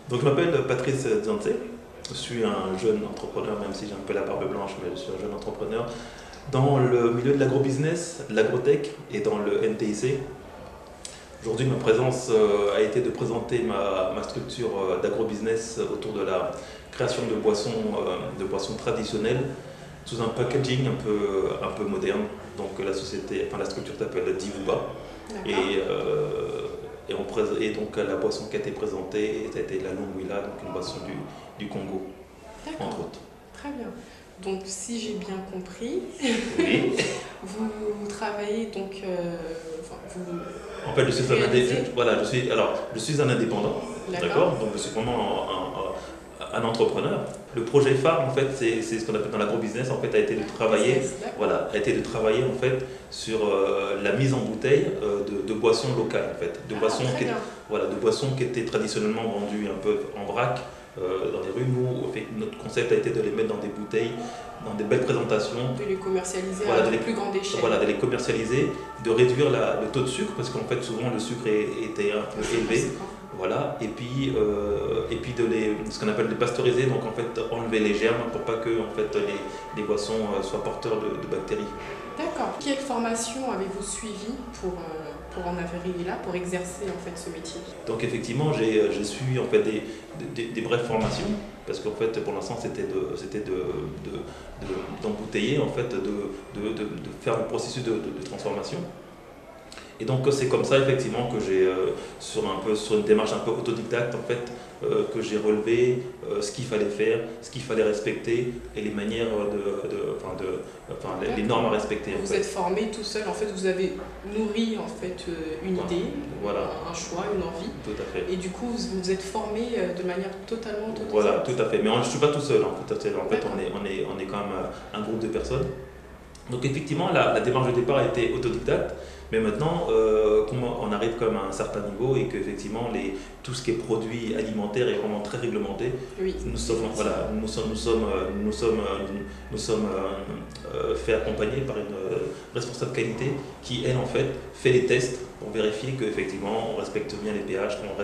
Donc je m'appelle Patrice Zanzé, je suis un jeune entrepreneur, même si j'ai un peu la barbe blanche, mais je suis un jeune entrepreneur dans le milieu de l'agrobusiness, de l'agrotech et dans le NTIC. Aujourd'hui, ma présence a été de présenter ma structure d'agrobusiness autour de la création de boissons traditionnelles sous un packaging un peu moderne. Donc la structure s'appelle Divuba. Et donc la boisson qui a été présentée, ça a été la Longwilla, donc une boisson du Congo, entre autres. Très bien. Donc si j'ai bien compris, Oui. vous travaillez donc... En fait, je suis un indépendant, d'accord. Donc je suis vraiment un entrepreneur. Le projet phare, en fait, c'est ce qu'on appelle dans l'agrobusiness, en fait, a été de travailler en fait sur la mise en bouteille de boissons locales, en fait, de boissons qui étaient traditionnellement vendues un peu en vrac dans les rues. Nous, en fait, notre concept a été de les mettre dans des bouteilles, dans des belles présentations, de les commercialiser à plus grande échelle. Voilà, de les commercialiser, de réduire le taux de sucre, parce qu'en fait, souvent le sucre était un peu élevé. Voilà, et puis ce qu'on appelle les pasteuriser, donc en fait enlever les germes pour pas que en fait, les boissons soient porteurs de bactéries. D'accord. Quelle formation avez-vous suivi pour en arriver là, pour exercer en fait ce métier? Donc effectivement, j'ai suivi en fait des brèves formations, parce qu'en fait pour l'instant c'était d'embouteiller, en fait, de faire le processus de transformation. Et donc c'est comme ça effectivement que j'ai, sur une démarche un peu autodidacte en fait, que j'ai relevé ce qu'il fallait faire, ce qu'il fallait respecter et les manières les normes à respecter. Vous êtes formé tout seul, en fait vous avez nourri en fait une idée, un choix, une envie. Tout à fait. Et du coup vous êtes formé de manière totalement autodidacte. Voilà, tout à fait. Mais je ne suis pas tout seul. En fait on est quand même un groupe de personnes. Donc effectivement la démarche de départ a été autodidacte. Mais maintenant, on arrive comme à un certain niveau et qu'effectivement, tout ce qui est produit alimentaire est vraiment très réglementé. Oui. Nous sommes fait accompagner par une responsable qualité qui, elle, en fait, fait les tests pour vérifier qu'effectivement, on respecte bien les pH, qu'on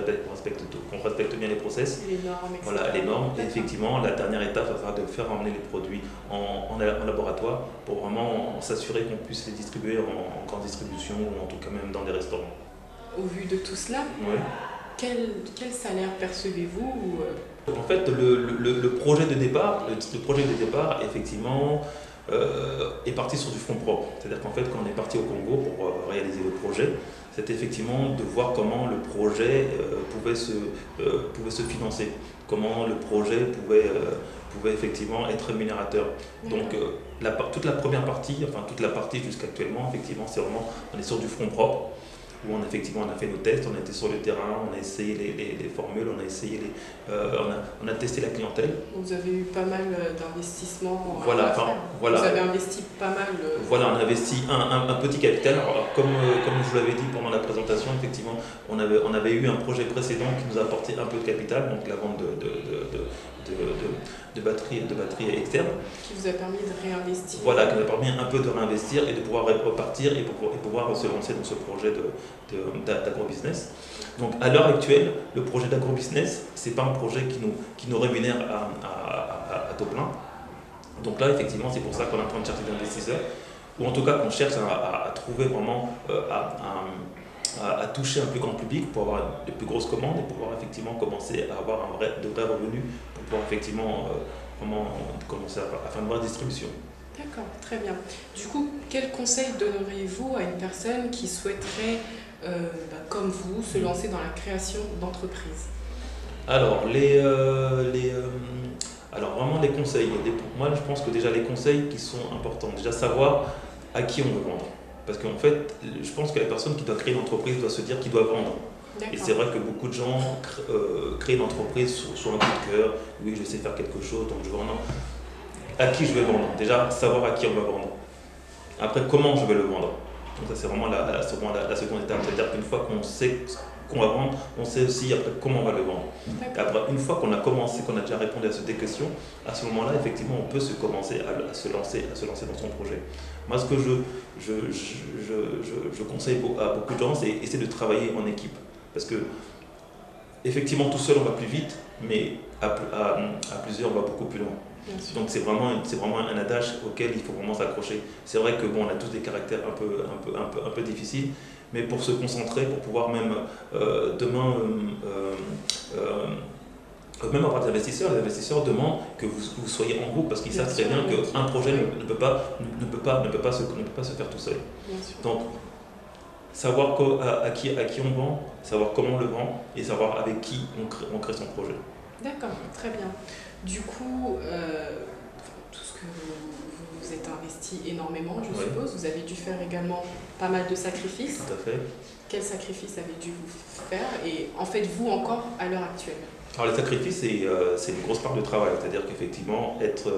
respecte bien les process. Les normes, etc. Voilà, les normes. Et effectivement, la dernière étape, ça sera de faire emmener les produits en laboratoire pour vraiment s'assurer qu'on puisse les distribuer en grande distribution ou en tout cas même dans des restaurants. Au vu de tout cela, ouais. Quel salaire percevez-vous En fait, le projet de départ, effectivement, est parti sur du fonds propre. C'est-à-dire qu'en fait, quand on est parti au Congo pour réaliser le projet, c'était effectivement de voir comment le projet pouvait se financer, comment le projet pouvait effectivement être rémunérateur. Donc toute la première partie, toute la partie jusqu'actuellement, effectivement, on est sur du fonds propre, où on a fait nos tests, on a été sur le terrain, on a essayé les formules, on a testé la clientèle. Vous avez eu pas mal d'investissements. Voilà. Vous avez investi pas mal. Voilà, on a investi un petit capital. Alors, comme je vous l'avais dit pendant la présentation, effectivement, on avait eu un projet précédent qui nous a apporté un peu de capital, donc la vente de batteries externes. Qui vous a permis de réinvestir. Voilà, qui nous a permis un peu de réinvestir et de pouvoir repartir et pouvoir se lancer dans ce projet d'agrobusiness. Donc à l'heure actuelle, le projet d'agrobusiness, ce n'est pas un projet qui nous rémunère à taux plein. Donc là, effectivement, c'est pour ça qu'on est en train de chercher des investisseurs, ou en tout cas qu'on cherche à trouver vraiment, à toucher un plus grand public pour avoir de plus grosses commandes et pouvoir effectivement commencer à avoir de vrais revenus pour pouvoir effectivement commencer à faire une vraie distribution. D'accord, très bien. Du coup, quel conseil donneriez-vous à une personne qui souhaiterait, comme vous, se lancer dans la création d'entreprise? Alors, alors vraiment les conseils. Moi, je pense que déjà les conseils qui sont importants. Déjà savoir à qui on veut vendre. Parce qu'en fait, je pense que la personne qui doit créer une entreprise doit se dire qu'il doit vendre. Et c'est vrai que beaucoup de gens créent une entreprise sur un coup de cœur. Oui, je sais faire quelque chose, donc je vais vendre. À qui je vais vendre? Déjà, savoir à qui on va vendre. Après, comment je vais le vendre? Donc ça, c'est vraiment la seconde étape. C'est-à-dire qu'une fois qu'on sait qu'on va vendre, on sait aussi après comment on va le vendre. Et après, une fois qu'on a commencé, qu'on a déjà répondu à ces questions, à ce moment-là, effectivement, on peut commencer à se lancer dans son projet. Moi, ce que je conseille à beaucoup de gens, c'est essayer de travailler en équipe. Parce que, effectivement, tout seul, on va plus vite, mais à plusieurs, on va beaucoup plus loin. Donc c'est vraiment un adage auquel il faut vraiment s'accrocher. C'est vrai que bon, on a tous des caractères un peu difficiles, mais pour se concentrer, pour pouvoir même demain même avoir des investisseurs, les investisseurs demandent que vous soyez en groupe parce qu'ils savent très bien qu'un projet ne peut pas se faire tout seul. Donc savoir à qui on vend, savoir comment on le vend et savoir avec qui on crée son projet. D'accord, très bien. Du coup, tout ce que vous êtes investi énormément, je suppose, vous avez dû faire également pas mal de sacrifices. Tout à fait. Quels sacrifices avez dû vous faire et en faites-vous encore à l'heure actuelle? Alors les sacrifices, c'est une grosse part de travail, c'est-à-dire qu'effectivement, être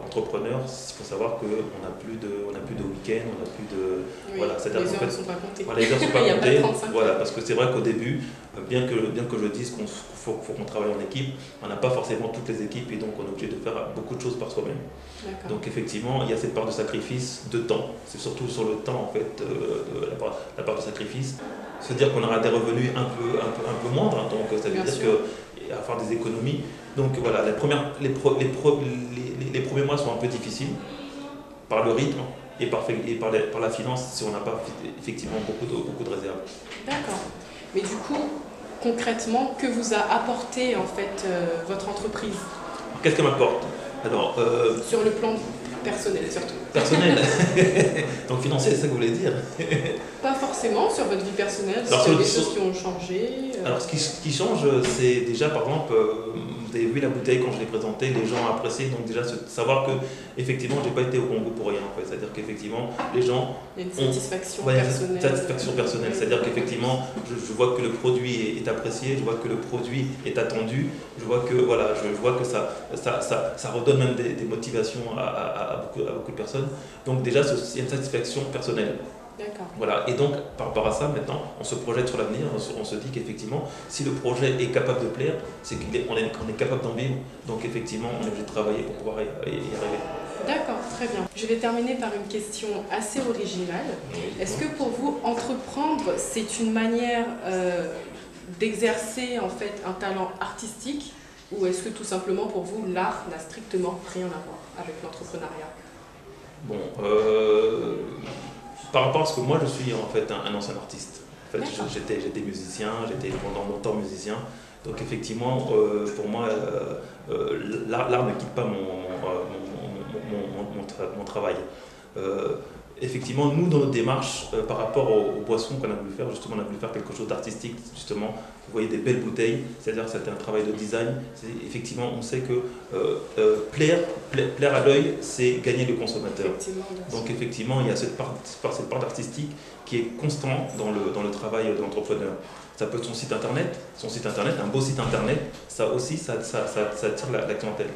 entrepreneur, il faut savoir qu'on n'a plus de week-end, on n'a plus de... Oui, voilà, les heures ne sont pas comptées. Voilà, les heures ne sont pas comptées. Il y a pas 35 voilà, parce que c'est vrai qu'au début, bien que je dise qu'il faut qu'on travaille en équipe, on n'a pas forcément toutes les équipes et donc on est obligé de faire beaucoup de choses par soi-même. Donc effectivement, il y a cette part de sacrifice, de temps. C'est surtout sur le temps en fait, la part de sacrifice. Se dire qu'on aura des revenus un peu moindres, hein, donc ça veut dire à faire des économies. Donc voilà, les premiers mois sont un peu difficiles par le rythme et par la finance si on n'a pas effectivement beaucoup de réserves. D'accord. Mais du coup, concrètement, que vous a apporté en fait votre entreprise? Qu'est-ce qu'elle m'apporte? Alors, sur le plan personnel surtout. Personnel. Donc financier, c'est ça que vous voulez dire? Pas forcément sur votre vie personnelle, il y a des choses qui ont changé. Alors ce qui change, c'est déjà par exemple, vous avez vu la bouteille quand je l'ai présentée, les gens ont apprécié, donc déjà savoir que effectivement j'ai pas été au Congo pour rien en fait, c'est-à-dire qu'effectivement les gens il y a une satisfaction personnelle. Une satisfaction personnelle, c'est-à-dire qu'effectivement je vois que le produit est apprécié, je vois que le produit est attendu, je vois que ça redonne même des motivations à beaucoup de personnes, donc déjà il y a une satisfaction personnelle. D'accord. Voilà. Et donc, par rapport à ça, maintenant, on se projette sur l'avenir, on se dit qu'effectivement, si le projet est capable de plaire, c'est qu'on est capable d'en vivre. Donc, effectivement, on est obligé de travailler pour pouvoir y arriver. D'accord, très bien. Je vais terminer par une question assez originale. Est-ce que pour vous, entreprendre, c'est une manière d'exercer en fait un talent artistique, ou est-ce que tout simplement pour vous, l'art n'a strictement rien à voir avec l'entrepreneuriat? Bon, par rapport à ce que moi je suis en fait un ancien artiste. En fait, j'étais musicien, j'étais pendant longtemps musicien. Donc effectivement, pour moi, l'art ne quitte pas mon travail. Effectivement, nous, dans notre démarche, par rapport aux boissons qu'on a voulu faire, justement, on a voulu faire quelque chose d'artistique, justement. Vous voyez des belles bouteilles, c'est-à-dire que c'était un travail de design. Effectivement, on sait que plaire à l'œil, c'est gagner le consommateur. Donc effectivement, il y a cette part artistique qui est constante dans le travail de l'entrepreneur. Ça peut être son site internet, un beau site internet, ça aussi, ça attire la clientèle.